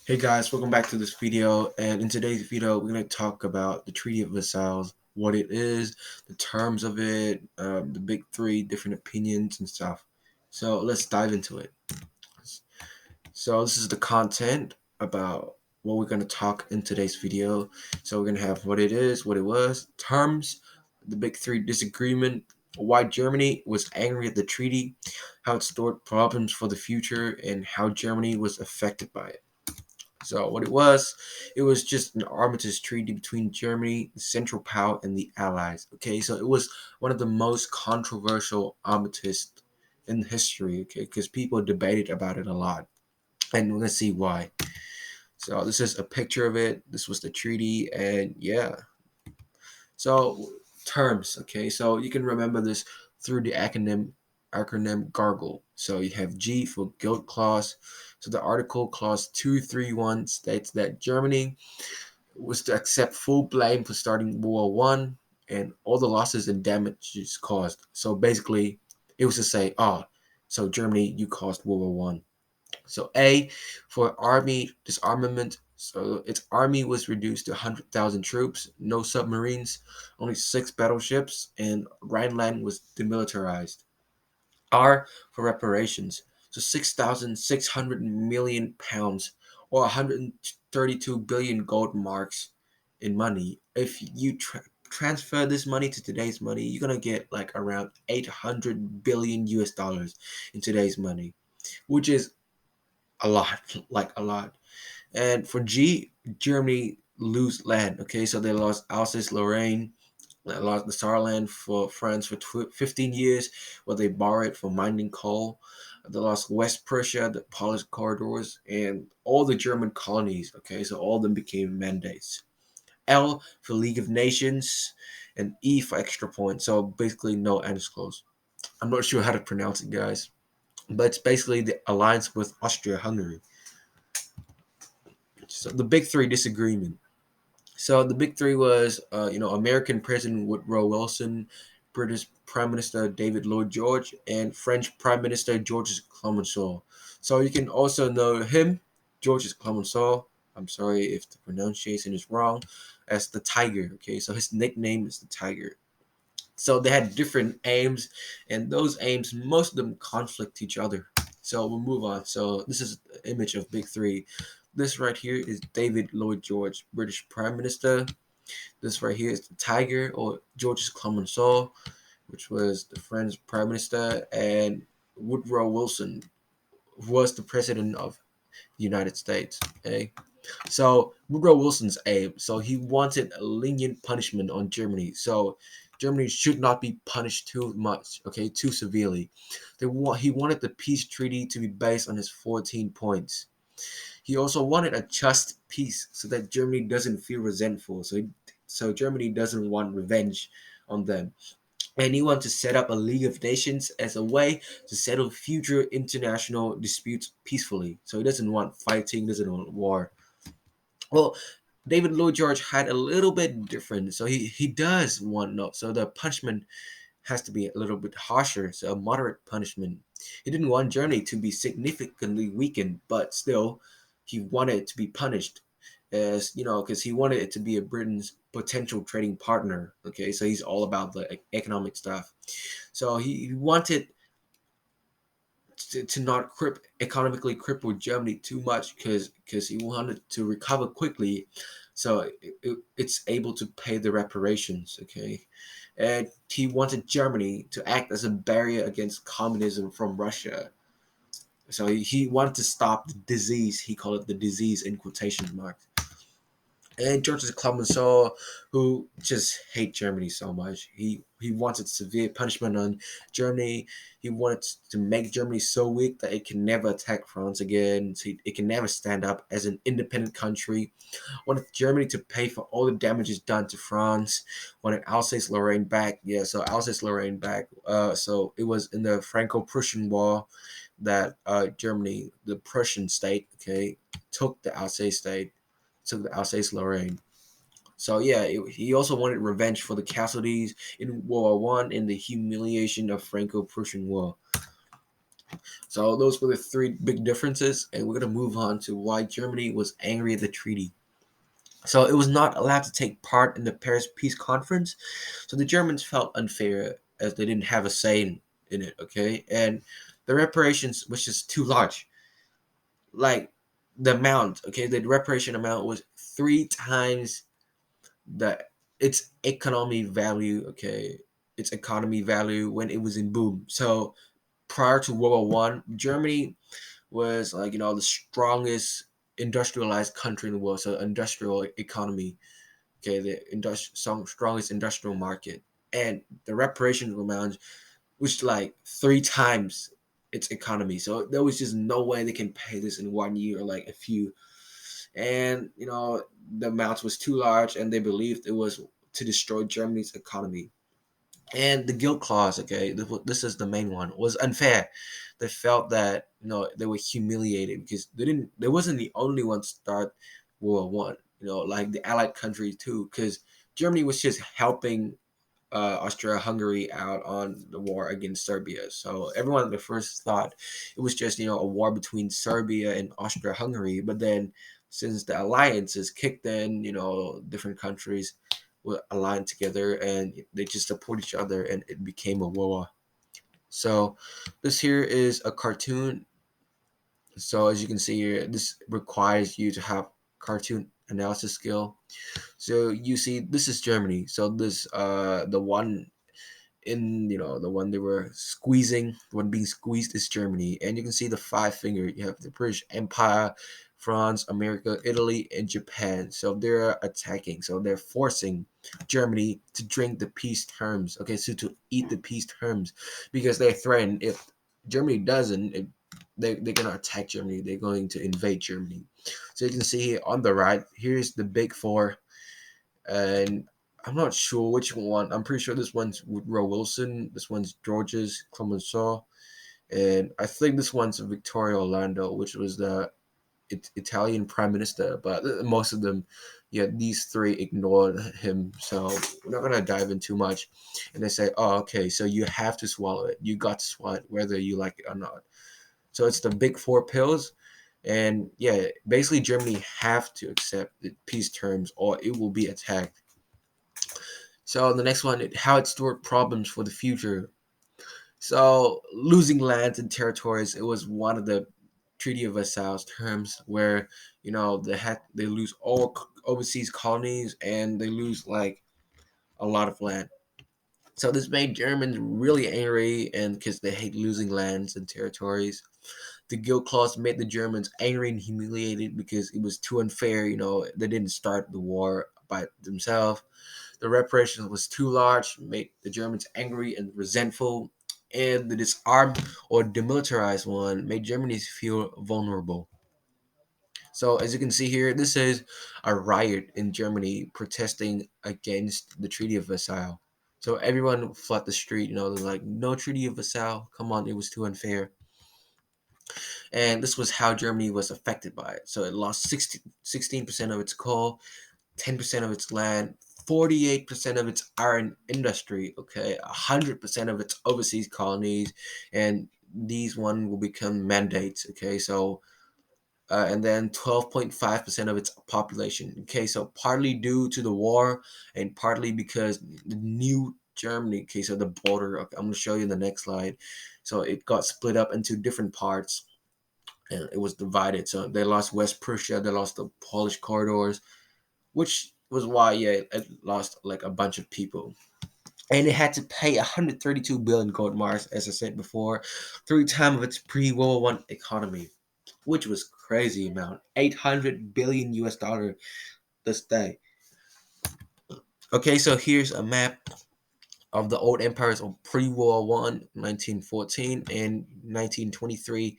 Hey guys, welcome back to this video. And in today's video, we're going to talk about the Treaty of Versailles, what it is, the terms of it, the big three, different opinions and stuff. So let's dive into it. So this is the content about what we're going to talk in today's video. So we're going to have what it is, what it was, terms, the big three disagreement, why Germany was angry at the treaty, how it stored problems for the future, and how Germany was affected by it. So what it was just an armistice treaty between Germany, the Central Power, and the Allies. Okay, so it was one of the most controversial armistice in history. Okay, because people debated about it a lot, and let's see why. So this is a picture of it. This was the treaty, and yeah. So terms. Okay, so you can remember this through the acronym GARGLE. So you have G for guilt clause. So the article clause 231 states that Germany was to accept full blame for starting World War One and all the losses and damages caused. So basically, it was to say, oh, so Germany, you caused World War One. So A for army disarmament. So its army was reduced to 100,000 troops, no submarines, only 6 battleships, and Rhineland was demilitarized. R for reparations. So 6,600 million pounds or 132 billion gold marks in money. If you transfer this money to today's money, you're gonna get like around 800 billion US dollars in today's money, which is a lot, like a lot. And for G, Germany lose land. Okay, so they lost Alsace-Lorraine, they lost the Saarland for France for 15 years, where they borrowed for mining coal. They lost West Prussia, the Polish corridors, and all the German colonies. Okay, so all of them became mandates. L for League of Nations, and E for extra points. So basically, no ends close. I'm not sure how to pronounce it, guys, but it's basically the alliance with Austria-Hungary. So the big three disagreement. So the big three was, American President Woodrow Wilson, British Prime Minister David Lloyd George, and French Prime Minister Georges Clemenceau. So you can also know him, Georges Clemenceau. I'm sorry if the pronunciation is wrong, as the Tiger. Okay, so his nickname is the Tiger. So they had different aims, and those aims, most of them conflict each other. So we'll move on. So this is the image of Big Three. This right here is David Lloyd George, British Prime Minister. This right here is the Tiger, or Georges Clemenceau, which was the French Prime Minister, and Woodrow Wilson, who was the President of the United States. Okay, so Woodrow Wilson's aim, so he wanted a lenient punishment on Germany. So Germany should not be punished too much, okay, too severely. He wanted the peace treaty to be based on his 14 points. He also wanted a just peace so that Germany doesn't feel resentful. So Germany doesn't want revenge on them. And he wanted to set up a League of Nations as a way to settle future international disputes peacefully. So he doesn't want fighting, doesn't want war. Well, David Lloyd George had a little bit different. So he does want no. So the punishment has to be a little bit harsher. So a moderate punishment. He didn't want Germany to be significantly weakened, but still, he wanted it to be punished, as you know, because he wanted it to be a Britain's potential trading partner. Okay, so he's all about the economic stuff. So he wanted to not economically cripple Germany too much because he wanted to recover quickly, so it's able to pay the reparations. Okay, and he wanted Germany to act as a barrier against communism from Russia. So he wanted to stop the disease. He called it the disease in quotation marks. And Georges Clemenceau, who just hate Germany so much. He wanted severe punishment on Germany. He wanted to make Germany so weak that it can never attack France again. So it can never stand up as an independent country. Wanted Germany to pay for all the damages done to France. Wanted Alsace-Lorraine back. Yeah, so Alsace-Lorraine back. So it was in the Franco-Prussian War that Germany, the Prussian state, okay, took the Alsace state, took the Alsace-Lorraine. So yeah, he also wanted revenge for the casualties in World War One and the humiliation of Franco-Prussian War. So those were the three big differences, and we're gonna move on to why Germany was angry at the treaty. So it was not allowed to take part in the Paris Peace Conference. So the Germans felt unfair as they didn't have a say in it. Okay, and the reparations was just too large. Like the amount, okay, the reparation amount was three times the its economy value. Okay, its economy value when it was in boom. So prior to World War I, Germany was like the strongest industrialized country in the world, so industrial economy. Okay, the strongest industrial market, and the reparations amount was like three times its economy. So there was just no way they can pay this in 1 year, or like a few. And the amount was too large, and they believed it was to destroy Germany's economy. And the guilt clause, okay, this is the main one, was unfair. They felt that they were humiliated because they wasn't the only one to start World War I. Like the Allied countries too, because Germany was just helping Austria-Hungary out on the war against Serbia. So everyone at the first thought it was just a war between Serbia and Austria-Hungary, but then since the alliances kicked in, different countries were aligned together and they just support each other, and it became a war. So this here is a cartoon. So as you can see here, this requires you to have cartoon analysis skill. So you see, this is Germany. So this the one in the one they were squeezing, the one being squeezed is Germany, and you can see the five finger. You have the British Empire, France, America, Italy, and Japan. So they're attacking. So they're forcing Germany to drink the peace terms. Okay, so to eat the peace terms, because they threaten if Germany doesn't, they're gonna attack Germany. They're going to invade Germany. So you can see here on the right, here's the big four, and I'm not sure which one. I'm pretty sure this one's Woodrow Wilson. This one's George's Clemenceau, and I think this one's Victoria Orlando, which was the Italian prime minister. But most of them, yeah, these three ignored him. So we're not gonna dive in too much. And they say, oh, okay, so you have to swallow it. You got to swallow it, whether you like it or not. So it's the big four pills. And yeah, basically Germany have to accept the peace terms or it will be attacked. So the next one, how it stored problems for the future. So losing lands and territories, it was one of the Treaty of Versailles terms where they lose all overseas colonies and they lose like a lot of land. So this made Germans really angry, and because they hate losing lands and territories. The guilt clause made the Germans angry and humiliated because it was too unfair. They didn't start the war by themselves. The reparations was too large, made the Germans angry and resentful, and the disarmed or demilitarized one made Germany feel vulnerable. So as you can see here, this is a riot in Germany protesting against the Treaty of Versailles. So everyone flooded the street, they're like, no Treaty of Versailles, come on, it was too unfair. And this was how Germany was affected by it. So it lost 16% of its coal, 10% of its land, 48% of its iron industry, okay, 100% of its overseas colonies, and these one will become mandates, okay, so and then 12.5% of its population, okay, so partly due to the war and partly because the new Germany, okay, so the border, okay, I'm going to show you in the next slide. So it got split up into different parts and it was divided. So they lost West Prussia, they lost the Polish corridors, which was why it lost like a bunch of people. And it had to pay 132 billion gold marks, as I said before, three times of its pre-World War I economy, which was crazy amount, 800 billion US dollar this day. Okay, so here's a map of the old empires of pre-World War I, 1914, and 1923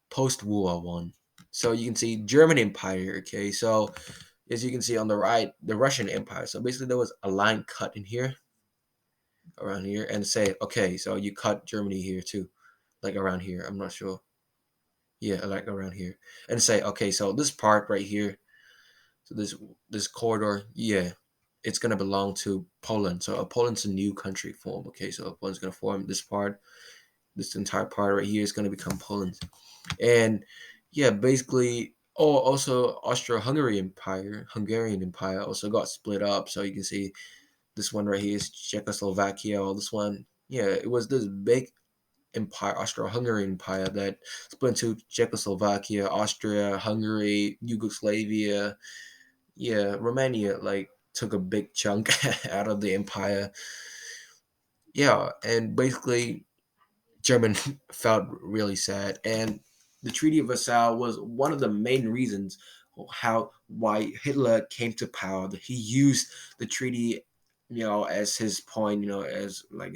post-World War I. So you can see German Empire. Okay, so as you can see on the right, the Russian Empire. So basically, there was a line cut in here, around here, and say, okay, so you cut Germany here too, like around here. I'm not sure. Yeah, like around here, and say, okay, so this part right here, so this corridor, yeah, it's gonna belong to Poland. So Poland's a new country form. Okay, so Poland's gonna form this part, this entire part right here is going to become Poland. And yeah, basically, oh, also Hungarian Empire also got split up. So you can see this one right here is Czechoslovakia. Or this one, yeah, it was this big empire, Austro-Hungarian Empire, that split into Czechoslovakia, Austria, Hungary, Yugoslavia. Yeah, Romania like took a big chunk out of the empire. Yeah, and basically German felt really sad, and the Treaty of Versailles was one of the main reasons why Hitler came to power. That he used the treaty, as his point, as like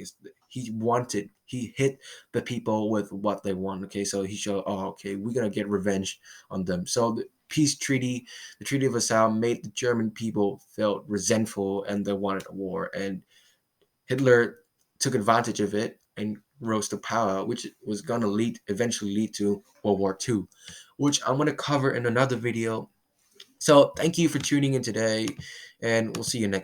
he hit the people with what they want. Okay, so he showed, oh, okay, we're gonna get revenge on them. So the peace treaty, the Treaty of Versailles, made the German people felt resentful and they wanted a war, and Hitler took advantage of it and rose to power, which was going to eventually lead to World War II, which I'm going to cover in another video. So thank you for tuning in today, and we'll see you next